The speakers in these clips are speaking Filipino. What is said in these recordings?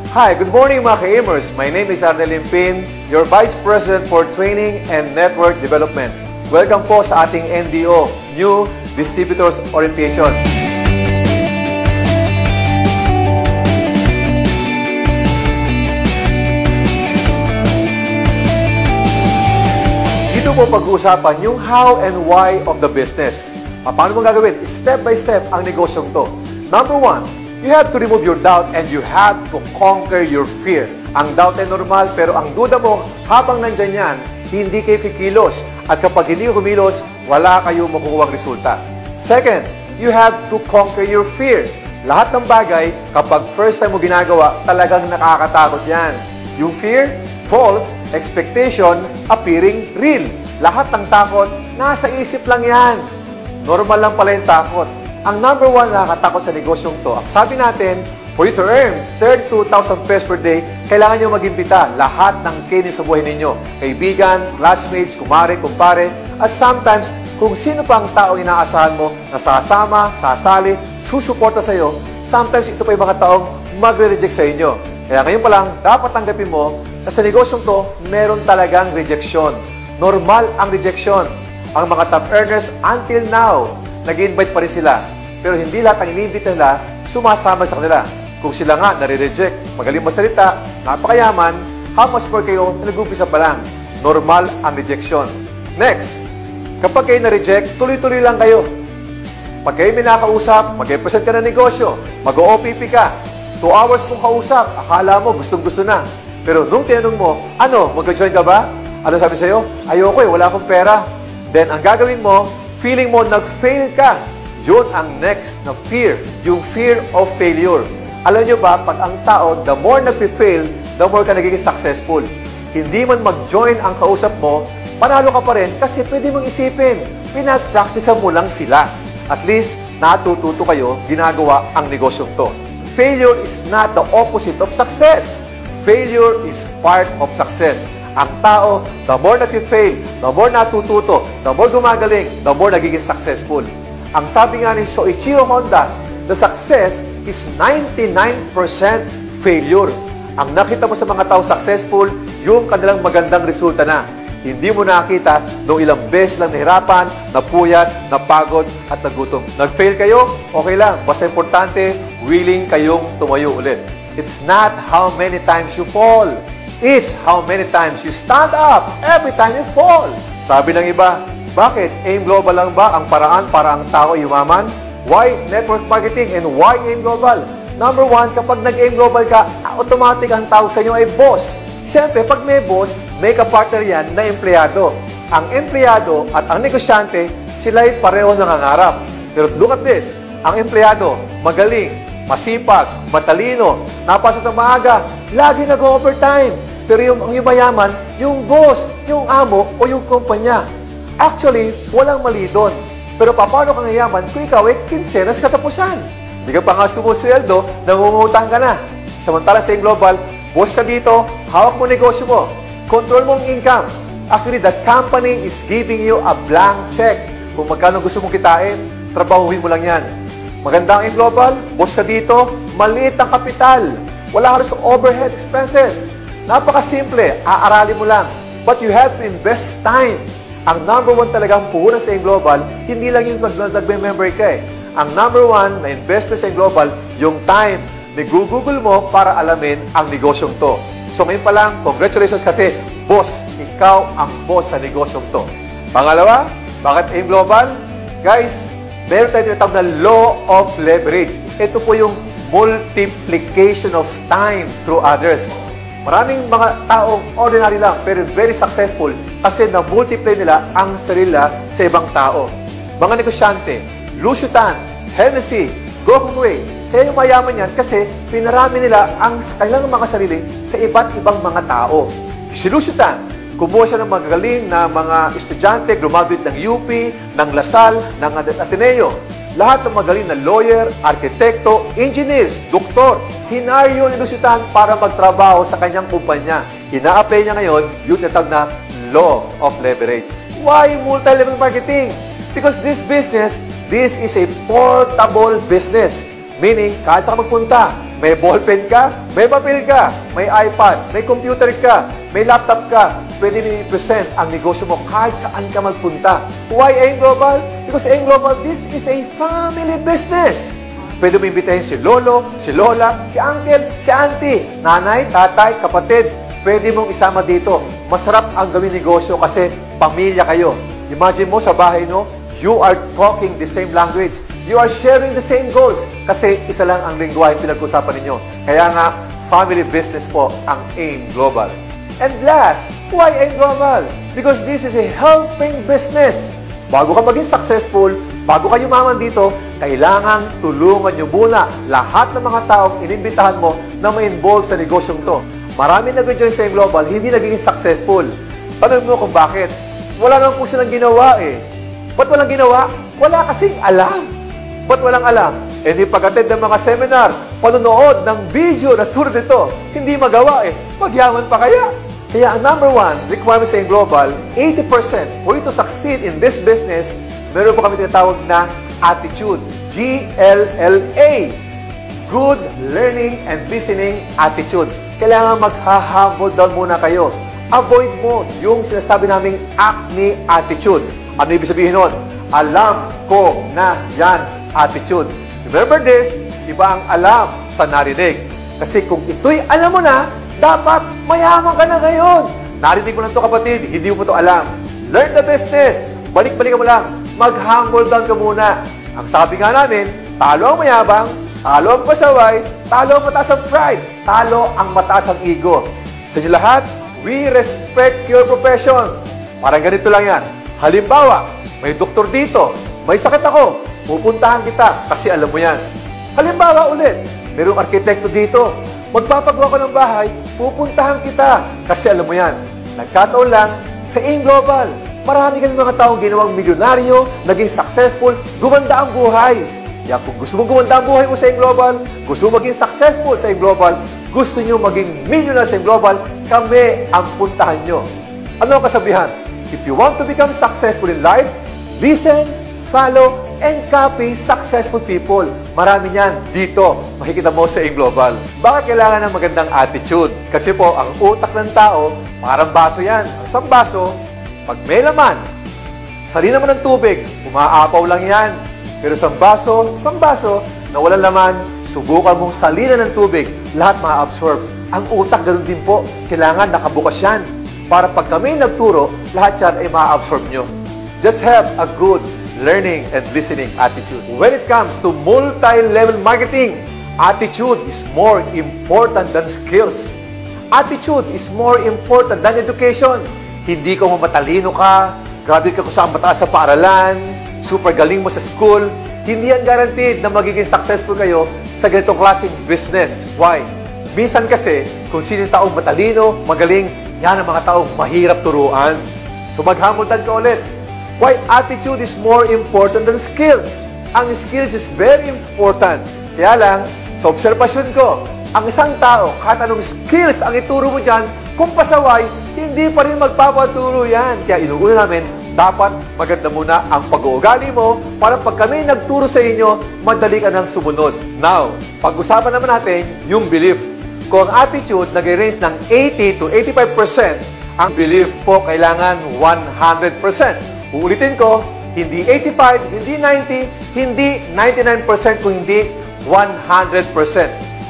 Hi, good morning mga ka-Amers. My name is Arnel Limpin, your Vice President for Training and Network Development. Welcome po sa ating NDO, New Distributors Orientation. Dito po pag-uusapan yung how and why of the business. Paano mo gagawin? Step by step ang negosyong to. Number 1, you have to remove your doubt and you have to conquer your fear. Ang doubt ay normal, pero ang duda mo, habang nandyan yan, hindi kayo kikilos. At kapag hindi kayo kumilos, wala kayo makukuha resulta. Second, you have to conquer your fear. Lahat ng bagay, kapag first time mo ginagawa, talagang nakakatakot yan. Yung fear, false, expectation, appearing real. Lahat ng takot, nasa isip lang yan. Normal lang pala yung takot. Ang number 1 na nakakatakot sa negosyong to, ang sabi natin, for you to earn 32,000 pesos per day, kailangan nyo mag-imbita lahat ng kini sa buhay ninyo. Kaibigan, classmates, kumare, kumpare, at sometimes, kung sino pa ang taong inaasahan mo na sasama, sasali, susuporta sa'yo, sometimes ito pa yung mga taong magre-reject sa inyo. Kaya ngayon pa lang, dapat tanggapin mo na sa negosyong to, meron talagang rejection. Normal ang rejection. Ang mga top earners until now, nag-invite pa rin sila. Pero hindi lahat ang ini-invite nila sumasama sa kanila. Kung sila nga nare-reject, magaling masalita, napakayaman, how much more kayo na nag-umpisa pa lang. Normal ang rejection. Next, kapag kayo na-reject, tuloy-tuloy lang kayo. Pag kayo may nakausap, mag-present ka ng negosyo, mag-OPP ka, 2 hours mong kausap, akala mo gustong-gusto na. Pero nung tinanong mo, ano, mag-join ka ba? Ano sabi sa'yo? Ayoko wala akong pera. Then, ang gagawin mo, feeling mo nag-fail ka. Yun ang next na fear, yung fear of failure. Alam nyo ba, pag ang tao, the more nag-fail, the more ka nagiging successful. Hindi man mag-join ang kausap mo, panalo ka pa rin kasi pwede mong isipin, pinag-practicean mo lang sila. At least, natututo kayo, ginagawa ang negosyong to. Failure is not the opposite of success. Failure is part of success. Ang tao, the more nag-fail, the more natututo, the more gumagaling, the more nagiging successful. Ang sabi nga ni Soichiro Honda, the success is 99% failure. Ang nakita mo sa mga tao successful, yung kanilang magandang resulta na. Hindi mo nakita noong ilang beses lang nahirapan, napuyat, napagod, at nagutom. Nag-fail kayo? Okay lang. Basta importante, willing kayong tumayo ulit. It's not how many times you fall. It's how many times you stand up every time you fall. Sabi ng iba, bakit? AIM Global lang ba ang paraan para ang tao yumaman? Why network marketing and why AIM Global? Number 1, kapag nag-AIM Global ka, automatic ang tawag sa inyo ay boss. Siyempre, pag may boss, may kapartner yan na empleyado. Ang empleyado at ang negosyante, sila ay pareho nangangarap. Pero look at this, ang empleyado, magaling, masipag, matalino, napasok ng maaga, lagi nag-overtime. Pero yung mayaman, yung boss, yung amo, o yung kumpanya. Actually, walang mali doon. Pero paano kang yaman kung ikaw ay kinsenas katapusan? Hindi ka pa nga sumusweldo, nangungutang ka na. Samantala sa Global, boss ka dito, hawak mo negosyo mo, control mo ang income. Actually, the company is giving you a blank check. Kung magkano gusto mong kitain, trabahuhin mo lang yan. Maganda ang Global, boss ka dito, maliit ang kapital. Wala ka rin sa overhead expenses. Napakasimple, aaralin mo lang. But you have to invest time. Ang number 1 talagang puhunan sa Global, hindi lang yung nag-member ka eh. Ang number 1 na investment sa Global, yung time. Nag-google mo para alamin ang negosyong to. So ngayon pa lang, congratulations kasi, boss, ikaw ang boss sa negosyong to. Pangalawa, bakit AIM Global? Guys, meron tayo tinatawag na law of leverage. Ito po yung multiplication of time through others. Maraming mga taong ordinary lang pero very successful kasi na-multiply nila ang sarila sa ibang tao. Mga negosyante, Lucio Tan, Hennessy, Gokong Wei, kaya yung mayaman yan kasi pinarami nila ang kailangang mga sarili sa iba't ibang mga tao. Si Lucio Tan, kumuha siya ng magagaling na mga estudyante, graduate ng UP, ng Lasal, ng Ateneo. Lahat ng magaling na lawyer, arkitekto, engineers, doktor, hinaryo ni Lucio Tan para magtrabaho sa kanyang kumpanya. Ina-apply niya ngayon yung natag na law of leverage. Why multi-level marketing? Because this is a portable business. Meaning, kahit saan ka magpunta, May ballpen ka, may papel ka, may iPad, may computer ka, may laptop ka. Pwede mo i-present ang negosyo mo kahit saan ka magpunta. Why AIM Global? Because AIM Global, this is a family business. Pwede mo imbitahin si lolo, si lola, si uncle, si auntie, nanay, tatay, kapatid. Pwede mong isama dito. Masarap ang gawin negosyo kasi pamilya kayo. Imagine mo sa bahay, no? You are talking the same language. You are sharing the same goals. Kasi isa lang ang lingwahe pinag-usapan ninyo. Kaya nga, family business po ang AIM Global. And last, why AIM Global? Because this is a helping business. Bago ka maging successful, bago ka yumaman dito, kailangan tulungan nyo muna lahat ng mga taong inimbitahan mo na ma-involve sa negosyong to. Marami nag-join sa AIM Global, hindi naging successful. Tanong mo kung bakit. Wala naman po silang ginawa eh. Ba't walang ginawa? Wala kasing alam. Ba't walang alam? Eh di pag-attend ng mga seminar, panonood ng video na tour dito, hindi magawa eh. Magyaman pa kaya? Kaya ang number one requirement sa AIM Global, 80% for you to succeed in this business, meron po kami tinatawag na attitude. GLLA. Good Learning and Listening Attitude. Kailangan magha-humble down muna kayo. Avoid mo yung sinasabi naming acne attitude. Ano ibig sabihin nun? Alam ko na yan attitude. Remember this, iba ang alam sa narinig. Kasi kung ito'y alam mo na, dapat mayaman ka na ngayon. Narinig mo na ito kapatid, hindi mo ito alam. Learn the business. Balik-balik mo lang. Mag-humble down ka muna. Ang sabi nga namin, talo ang mayabang, talo ang pasaway, talo ang mataas ang pride, talo ang mataas ang ego. Sa inyo lahat, we respect your profession. Parang ganito lang yan. Halimbawa, may doktor dito, may sakit ako, pupuntahan kita kasi alam mo yan. Halimbawa ulit, mayroong arkitekto dito, magpapagawa ko ng bahay, pupuntahan kita kasi alam mo yan. Nagkataon lang, sa AIM Global, marami kami mga taong ginawang milyonaryo, naging successful, gumanda ang buhay. Kaya kung gusto mong gumanda ang buhay mo sa AIM Global, gusto mo maging successful sa AIM Global, gusto nyo maging millionaire sa AIM Global, kami ang puntahan nyo. Ano ang kasabihan? If you want to become successful in life, listen, follow, and copy successful people. Marami niyan dito. Makikita mo sa AIM Global. Bakit kailangan ng magandang attitude? Kasi po, ang utak ng tao, parang baso yan. Ang isang baso, pag may laman, sali naman ng tubig, umaapaw lang yan. Pero isang baso na walang laman, subukan mong salinan ng tubig, lahat ma-absorb. Ang utak, ganun din po. Kailangan nakabukas yan. Para pag kami nagturo, lahat yan ay ma-absorb nyo. Just have a good learning and listening attitude. When it comes to multi-level marketing, attitude is more important than skills. Attitude is more important than education. Hindi ko matalino ka, graduate ka kung saan mataas sa paaralan, super galing mo sa school, hindi yan guaranteed na magiging successful kayo sa ganitong klaseng business. Why? Minsan kasi, kung sino yung taong matalino, magaling, yan ang mga taong mahirap turuan. So maghamutan ka ulit. Why attitude is more important than skills? Ang skills is very important. Kaya lang, sa obserbasyon ko, ang isang tao, kahit anong skills ang ituro mo dyan, kung pasaway, hindi pa rin magpapaturo yan. Kaya inuuna namin, dapat maganda muna ang pag-uugali mo para pag kami nagturo sa inyo, madali ka nang sumunod. Now, pag-usapan naman natin yung belief. Kung ang attitude nag-range ng 80 to 85%, ang belief po kailangan 100%. Uulitin ko, hindi 85, hindi 90, hindi 99%, kung hindi 100%.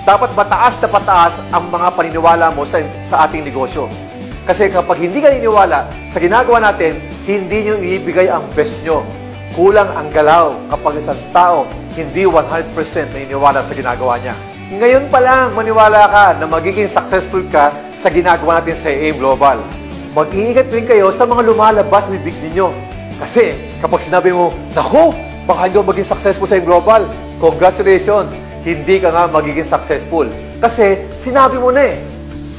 Dapat mataas na pataas ang mga paniniwala mo sa ating negosyo. Kasi kapag hindi ka niniwala sa ginagawa natin, hindi nyo ibigay ang best nyo. Kulang ang galaw kapag isang tao hindi 100% naniniwala sa ginagawa niya. Ngayon pa lang, maniwala ka na magiging successful ka sa ginagawa natin sa AIM Global. Mag-iingat rin kayo sa mga lumalabas na bibig ninyo. Kasi kapag sinabi mo, naku, baka hindi maging successful sa AIM Global, congratulations, hindi ka nga magiging successful. Kasi sinabi mo na eh.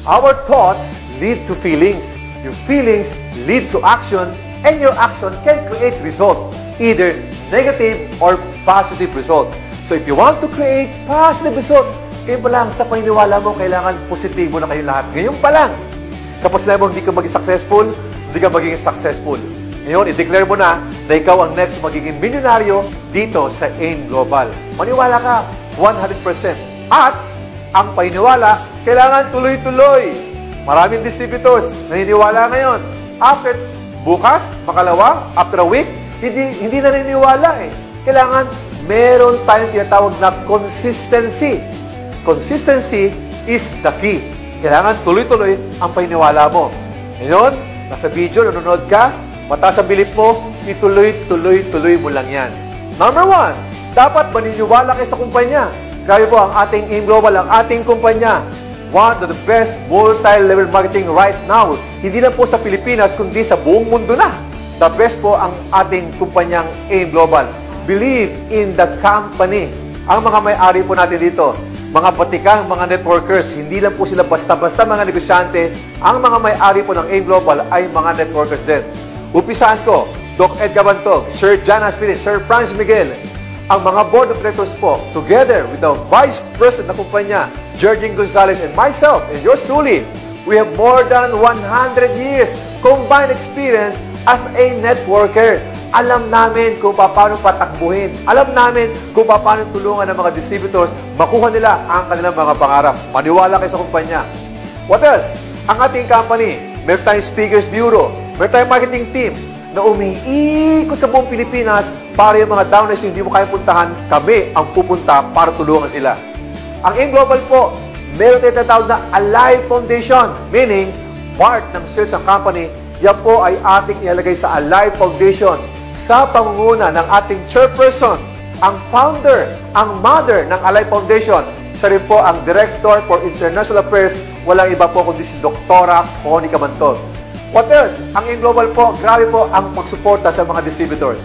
Our thoughts lead to feelings. Your feelings lead to action, and your action can create result, either negative or positive result. So if you want to create positive results, kayo pa lang sa paniniwala mo, kailangan positibo na kayo lahat. Ngayon pa lang, kapag sinabi mo hindi ka maging successful, hindi ka magiging successful. Ngayon, i-declare mo na ikaw ang next magiging milyonaryo dito sa AIM Global. Maniwala ka, 100%. At Ang paniniwala, kailangan tuloy-tuloy. Maraming distributors naniniwala ngayon. After bukas, makalawa, after a week, hindi naniniwala eh. Kailangan meron tayong tinatawag na consistency. Consistency is the key. Kailangan tuloy-tuloy ang paniniwala mo. Ngayon, nasa video, nanonood ka, mataas ang bilip mo, ituloy-tuloy mo lang yan. Number 1, dapat maniniwala kayo sa kumpanya. Grabe po, ang ating AIM Global, ang ating kumpanya, one of the best multi-level marketing right now. Hindi lang po sa Pilipinas, kundi sa buong mundo na. The best po ang ating kumpanyang AIM Global. Believe in the company. Ang mga may-ari po natin dito, mga batikang, mga networkers, hindi lang po sila basta-basta mga negosyante. Ang mga may-ari po ng AIM Global ay mga networkers din. Upisaan ko, Doc Edgar Bantog, Sir John Aspirin, Sir Franz Miguel, ang mga board of directors po, together with the vice president ng kumpanya, Georgine Gonzalez, and myself, and yours truly, we have more than 100 years combined experience as a networker. Alam namin kung paano patakbuhin. Alam namin kung paano tulungan ng mga distributors makuha nila ang kanilang mga pangarap. Maniwala kayo sa kumpanya. What else? Ang ating company, meron tayong speakers bureau, meron tayong marketing team na umiikot sa buong Pilipinas para yung mga downers yung hindi mo kaya puntahan, kami ang pupunta para tulungan sila. Ang AIM Global po, meron tayong tinatawag na Alive Foundation, meaning part ng sales ng company, yan po ay ating ilalagay sa Alive Foundation sa pangunguna ng ating chairperson, ang founder, ang mother ng Alive Foundation. Siya rin po ang Director for International Affairs, walang iba po kundi si Dr. Connie Cabantog. What else? Ang AIM Global po, grabe po ang pagsuporta sa mga distributors.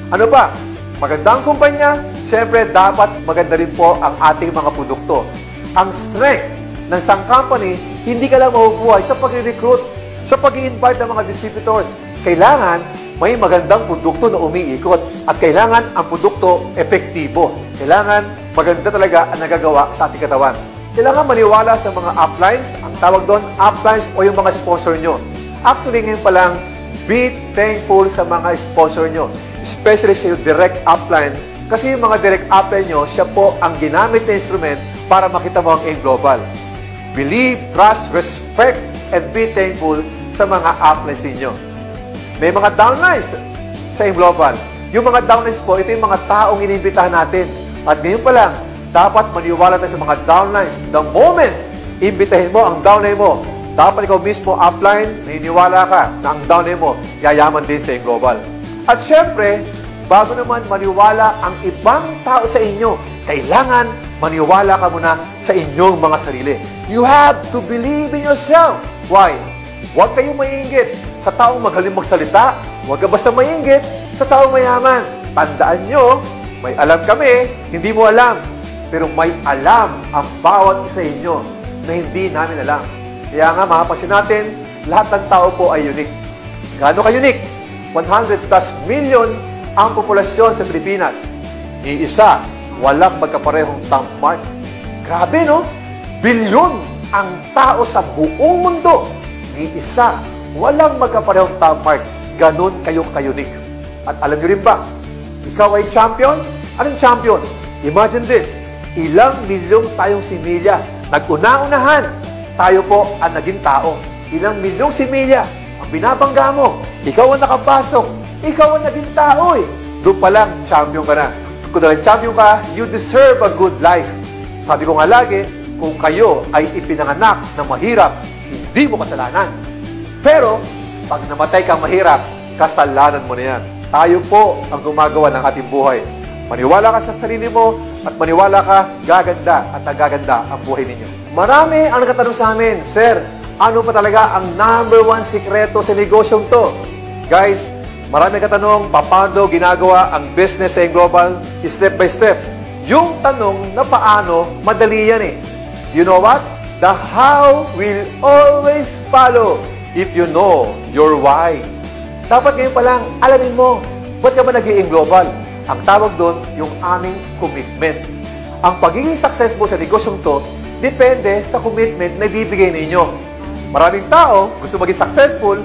Ano ba? Magandang kumpanya, siyempre dapat maganda rin po ang ating mga produkto. Ang strength ng isang company, hindi ka lang mabubuhay sa pag-recruit, sa pag-i-invite ng mga distributors. Kailangan may magandang produkto na umiikot at kailangan ang produkto epektibo. Kailangan maganda talaga ang nagagawa sa ating katawan. Kailangan maniwala sa mga uplines, ang tawag doon, uplines o yung mga sponsor nyo. Actually, ngayon pa lang, be thankful sa mga sponsor nyo. Especially sa yung direct upline. Kasi yung mga direct upline nyo, siya po ang ginamit na instrument para makita mo ang AIM Global. Believe, trust, respect, and be thankful sa mga uplines ninyo. May mga downlines sa AIM Global. Yung mga downlines po, ito yung mga taong iniimbitahan natin. At ngayon pa lang, dapat maniwala tayo sa mga downlines. The moment, imbitahin mo ang downline mo, dapat ikaw mismo upline, naniniwala ka na ang downline mo, yayaman din sa AIM Global. At syempre, bago naman maniwala ang ibang tao sa inyo, kailangan maniwala ka muna sa inyong mga sarili. You have to believe in yourself. Why? Huwag kayong maiinggit sa taong magaling magsalita. Huwag ka basta maiinggit sa taong mayaman. Tandaan nyo, may alam kami, hindi mo alam. Pero may alam ang bawat isa inyo na hindi namin alam. Kaya nga, mapapansin natin, lahat ng tao po ay unique. Gaano ka unique? 100 plus million ang populasyon sa Pilipinas. Iisa, walang magkaparehong thumb mark. Grabe, no? Bilyon ang tao sa buong mundo. Iisa, walang magkaparehong thumb mark. Ganon kayo ka-unique. At alam nyo rin ba, ikaw ay champion? Anong champion? Imagine this, ilang milyong tayong similya. Nag-una-unahan, tayo po ang naging tao. Ilang milyong similya ang binabangga mo. Ikaw ang nakapasok. Ikaw ang naging tao eh. Doon pa lang, champion ka na. Kung dahil champion ka, you deserve a good life. Sabi ko nga lagi, kung kayo ay ipinanganak na mahirap, hindi mo kasalanan. Pero, pag namatay kang mahirap, kasalanan mo na yan. Tayo po ang gumagawa ng ating buhay. Maniwala ka sa sarili mo at maniwala ka, gaganda at nagaganda ang buhay ninyo. Marami ang nagtatanong sa amin, Sir, ano pa talaga ang number 1 sikreto sa negosyong to? Guys, marami nagtatanong, paano ginagawa ang business sa AIM Global step by step? Yung tanong na paano, madali yan eh. You know what? The how will always follow if you know your why. Dapat ngayon pa lang, alamin mo, ba't ka ba nag-AIM Global? Ang tawag doon, yung aming commitment. Ang pagiging successful sa negosyong to, depende sa commitment na ibibigay ninyo. Maraming tao gusto maging successful,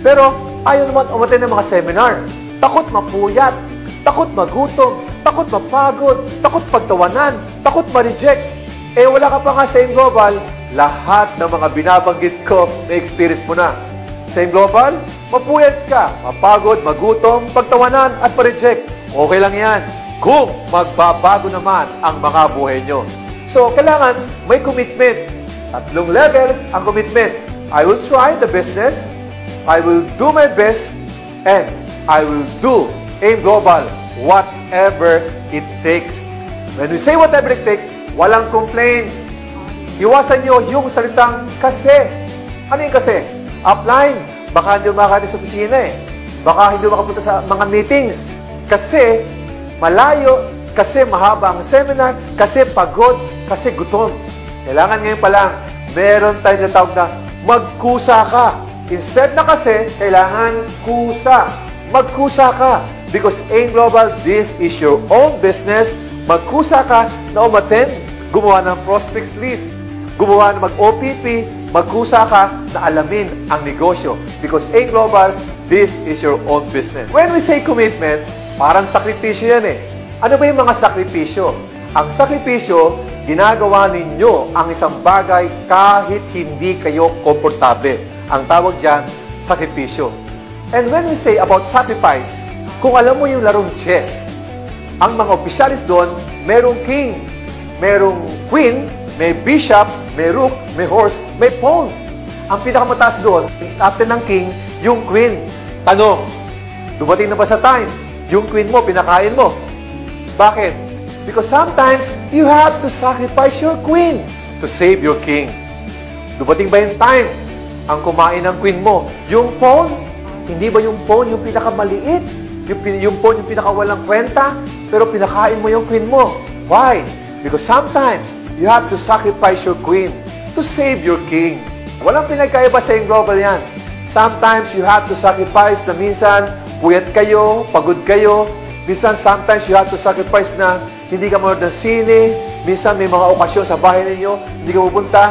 pero ayaw naman umattend ng mga seminar. Takot mapuyat, takot magutom, takot mapagod, takot pagtawanan, takot ma-reject. Eh wala ka pa nga sa AIM Global, lahat ng mga binabanggit ko na experience mo na. Sa AIM Global, mapuyat ka, mapagod, magutom, pagtawanan at pa-reject. Okay lang yan kung magbabago naman ang mga buhay nyo. So, kailangan may commitment. 3 level ang commitment. I will try the business, I will do my best, and I will do AIM Global whatever it takes. When we say whatever it takes, walang complaint. Iwasan nyo yung salitang kasi. Ano yung kasi? Upline. Baka hindi makakati sa opisina eh. Baka hindi makapunta sa mga meetings. Kasi malayo, kasi mahaba ang seminar, kasi pagod, kasi gutom. Kailangan ngayon pa lang, meron tayong natawag na magkusa ka. Instead na kasi, kailangan kusa. Magkusa ka. Because AIM Global, this is your own business. Magkusa ka na umattend, gumawa ng prospects list, gumawa ng mag-OPP, magkusa ka na alamin ang negosyo. Because AIM Global, this is your own business. When we say commitment, parang sakripisyo yan eh. Ano ba yung mga sakripisyo? Ang sakripisyo, ginagawa ninyo ang isang bagay kahit hindi kayo komportable. Ang tawag dyan, sakripisyo. And when we say about sacrifice, kung alam mo yung larong chess, ang mga opisyalis doon, merong king, merong queen, may bishop, may rook, may horse, may pawn. Ang pinakamataas doon, after ng king, yung queen. Tanong, dumating na ba sa time? Yung queen mo, pinakain mo. Bakit? Because sometimes, you have to sacrifice your queen to save your king. Dumating ba yung time? Ang kumain ng queen mo, yung pawn, hindi ba yung pawn yung pinakamaliit? Yung pawn yung pinakawalang kwenta, pero pinakain mo yung queen mo. Why? Because sometimes, you have to sacrifice your queen to save your king. Walang pinagkaiba sa AIM Global yan. Sometimes, you have to sacrifice na minsan, puyat kayo, pagod kayo. Minsan, sometimes, you have to sacrifice na hindi ka manood ng sine. Minsan, may mga okasyon sa bahay ninyo, hindi ka pupunta.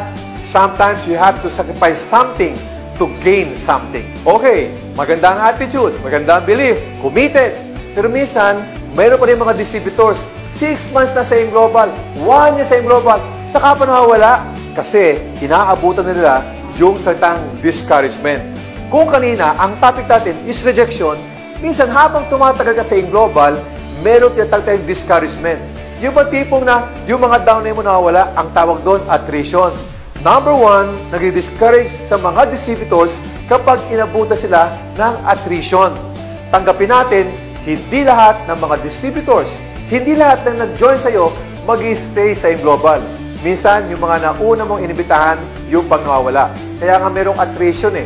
Sometimes, you have to sacrifice something to gain something. Okay, maganda ang attitude, maganda ang belief, committed. Pero minsan, mayroon pa rin mga distributors. 6 months na sa AIM Global, 1 year sa AIM Global, saka pa nawawala kasi inaabutan nila yung salitang discouragement. Kung kanina, ang topic natin is rejection, minsan habang tumatagal ka sa AIM Global, meron tinatawag tayong discouragement. Yung ba tipong na yung mga down na mo nawawala, ang tawag doon, attrition. Number 1, nag-discourage sa mga distributors kapag inabutan sila ng attrition. Tanggapin natin, hindi lahat ng mga distributors, hindi lahat na nag-join sa'yo, mag-stay sa AIM Global. Minsan, yung mga nauna mong inibitahan, yung pag nawawala. Kaya nga merong attrition eh.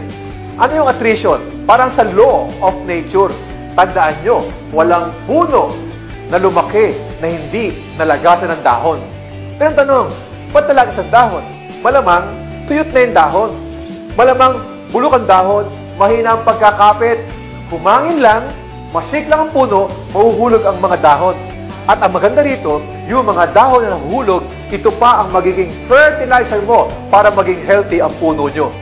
Ano yung attrition? Parang sa law of nature. Tandaan nyo, walang puno na lumaki na hindi nalagasan ng dahon. Pero ang tanong, ba't nalagas ang dahon? Malamang, tuyot na yung dahon. Malamang, bulok ang dahon, mahina ang pagkakapit. Humangin lang, mashake lang ang puno, mahuhulog ang mga dahon. At ang maganda rito, yung mga dahon na nahuhulog, ito pa ang magiging fertilizer mo para maging healthy ang puno nyo.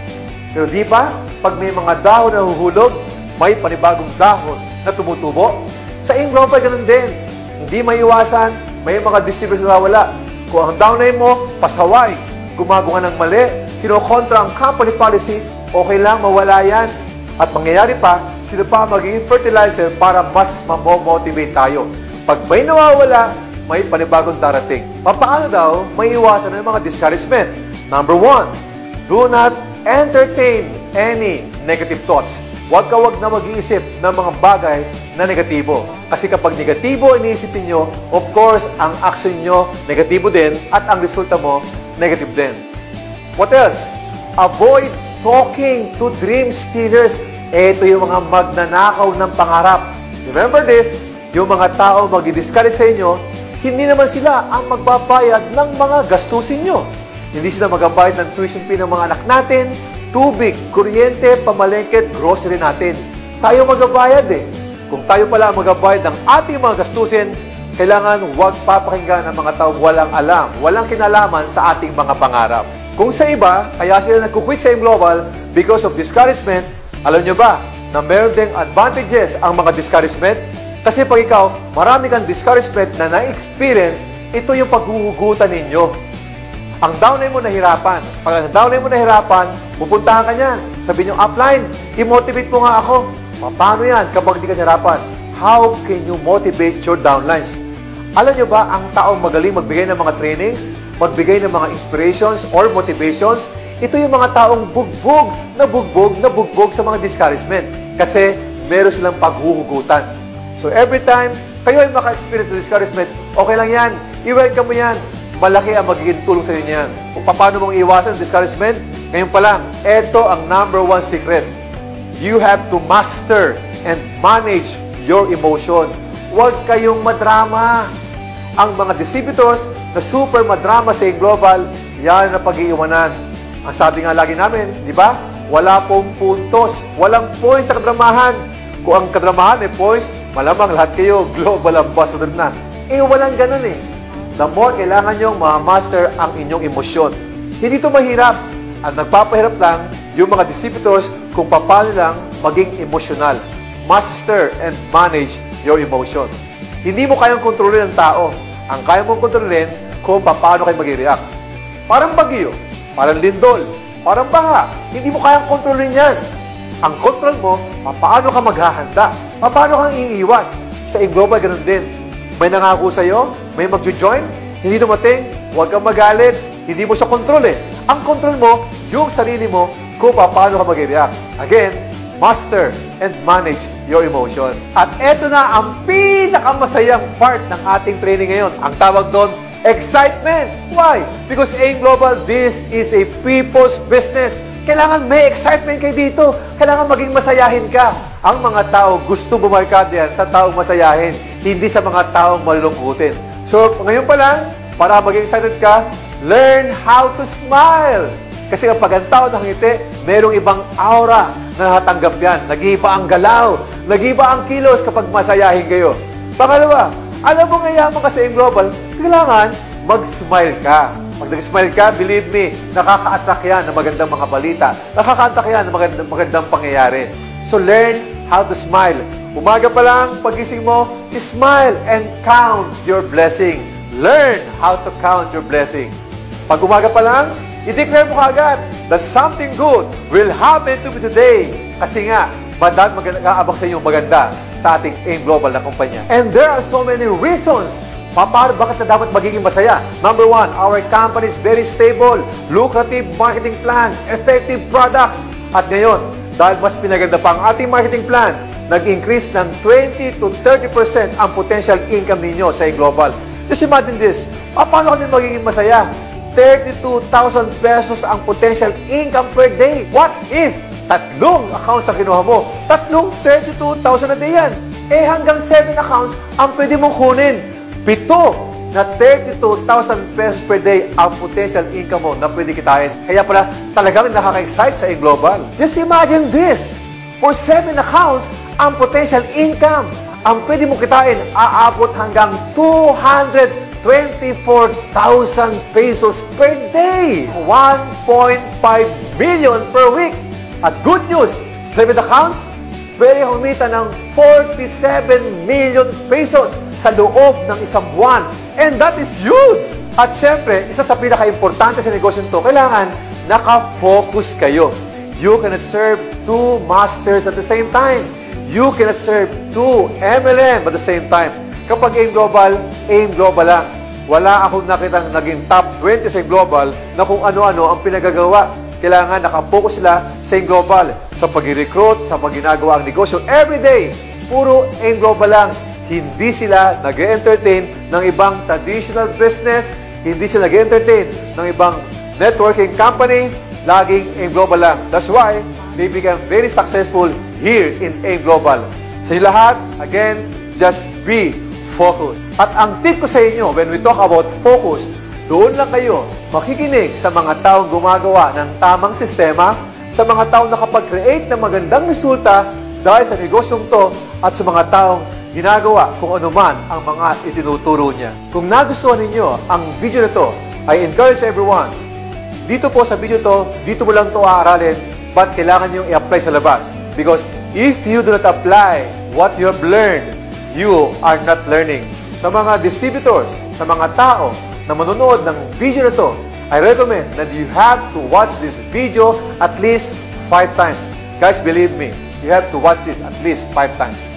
Pero di ba, pag may mga dahon na nahuhulog, may panibagong dahon na tumutubo? Sa AIM Global, ganun din. Hindi maiwasan, may mga distributors na wala. Kung ang downline mo, pasaway, gumagawa ng mali, kinokontra ang company policy, okay lang, mawala yan. At mangyayari pa, sino pa magiging fertilizer para mas mamomotivate tayo. Pag may nawawala, may panibagong darating. Paano daw may iwasan ng mga discouragement? Number 1, do not entertain any negative thoughts. Huwag na mag-iisip ng mga bagay na negatibo. Kasi kapag negatibo iniisipin nyo, of course, ang action nyo negatibo din at ang resulta mo negative din. What else? Avoid talking to dream stealers. Ito yung mga magnanakaw ng pangarap. Remember this, yung mga tao mag-discourage sa inyo, hindi naman sila ang magbabayad ng mga gastusin nyo. Hindi sila magbabayad ng tuition fee ng mga anak natin, tubig, kuryente, pamalengke, grocery natin. Tayo magbabayad eh. Kung tayo pala magbabayad ng ating mga gastusin, kailangan huwag papakinggan ng mga taong walang alam, walang kinalaman sa ating mga pangarap. Kung sa iba, kaya sila nagkukwit sa AIM Global because of discouragement, alam nyo ba na meron ding advantages ang mga discouragement? Kasi pag ikaw, marami kang discouragement na na-experience, ito yung paghuhugutan ninyo. Ang downline mo nahirapan. Pag ang downline mo nahirapan, pupuntahan ka niyan. Sabi niyo, upline, i-motivate mo nga ako. Paano yan kapag di ka nahirapan? How can you motivate your downlines? Alam niyo ba, ang taong magaling magbigay ng mga trainings, magbigay ng mga inspirations or motivations, ito yung mga taong bugbog sa mga discouragement. Kasi meron silang paghuhugutan. So every time kayo ay maka-experience ng discouragement, okay lang yan. I-welcome mo yan. Malaki ang magiging tulong sa inyo yan. Kung paano mong iwasan ang discouragement, ngayon pa lang, ito ang #1 secret. You have to master and manage your emotion. Huwag kayong madrama. Ang mga distributors na super madrama sa global, yan na pag-iiwanan. Ang sabi nga lagi namin, di ba? Wala pong puntos. Walang points sa kadramahan. Kung ang kadramahan may points, malamang lahat kayo global ambassador na. Walang ganun eh. The more kailangan nyong ma-master ang inyong emosyon. Hindi ito mahirap. Ang nagpapahirap lang, yung mga distributors kung paano lang maging emosyonal. Master and manage your emotion. Hindi mo kayang kontrolin ang tao. Ang kaya mong kontrolin kung paano kayo mag-react. Parang bagyo, parang lindol, parang baha. Hindi mo kayang kontrolin yan. Ang control mo, paano ka maghahanda, paano kang iiwas. Sa global, ganun din. May nangako sa'yo, may mag-join, hindi dumating, huwag kang magalit, hindi mo siya kontrol eh. Ang control mo, yung sarili mo, kung paano ka mag-react. Again, master and manage your emotion. At eto na ang pinakamasayang part ng ating training ngayon. Ang tawag doon, excitement. Why? Because AIM Global, this is a people's business. Kailangan may excitement kayo dito. Kailangan maging masayahin ka. Ang mga tao gusto bumarkad yan sa taong masayahin, hindi sa mga taong malulungkutin. So, ngayon pa lang, para maging excited ka, learn how to smile. Kasi kapag ang tao nakangiti, merong ibang aura na nakatanggap yan. Nag-iiba ang galaw, nag-iiba ang kilos kapag masayahin kayo. Pangalawa, alam mo ngayon ka sa AIM Global, kailangan mag-smile ka. Pag nag-smile ka, believe me, nakaka-attract yan ng magandang mga balita. Nakaka-attract yan ng magandang pangyayari. So learn how to smile. Umaga pa lang, pagising mo, smile and count your blessing. Learn how to count your blessing. Pag umaga pa lang, i-declare mo kagad that something good will happen to me today. Kasi nga, mag-aabang sa inyong maganda sa ating AIM Global na kumpanya. And there are so many reasons bakit na dapat magiging masaya. Number 1, our company is very stable, lucrative marketing plan, effective products. At ngayon, dahil mas pinaganda pa ang ating marketing plan, nag-increase ng 20 to 30% ang potential income ninyo sa AIM Global. Just imagine this, paano kami magiging masaya? 32,000 pesos ang potential income per day. What if tatlong accounts ang kinuha mo? Tatlong 32,000 a day yan. Hanggang 7 accounts ang pwede mong kunin. 7 na 32,000 pesos per day ang potential income mo na pwede kitain. Kaya pala talagang nakaka-excite sa AIM Global. Just imagine this. For 7 accounts, ang potential income ang pwede mong kitain aabot hanggang 224,000 pesos per day. 1.5 million per week. At good news, 7 accounts, pwede humita ng 47 million pesos sa loob ng isang buwan. And that is huge! At syempre, isa sa pinaka-importante sa negosyo nito, kailangan naka-focus kayo. You cannot serve 2 masters at the same time. You cannot serve 2 MLM at the same time. Kapag AIM Global lang. Wala akong nakitang naging top 20 sa AIM Global na kung ano-ano ang pinagagawa. Kailangan nakapokus sila sa AIM Global sa pag-recruit, sa pag-ginagawa ang negosyo. Everyday, puro AIM Global lang. Hindi sila nag-entertain ng ibang traditional business. Hindi sila nag-entertain ng ibang networking company. Laging AIM Global lang. That's why they became very successful here in AIM Global. Sa lahat, again, just be focused. At ang tip ko sa inyo, when we talk about focus, doon lang kayo makikinig sa mga taong gumagawa ng tamang sistema, sa mga taong nakapag-create ng magandang resulta dahil sa negosyong to, at sa mga taong ginagawa kung ano man ang mga itinuturo niya. Kung nagustuhan ninyo ang video na to, I encourage everyone, dito po sa video to, dito mo lang to aaralin, but kailangan nyo i-apply sa labas. Because if you do not apply what you have learned, you are not learning. Sa mga distributors, sa mga tao na manonood ng video na to, I recommend that you have to watch this video at least 5 times. Guys, believe me, you have to watch this at least 5 times.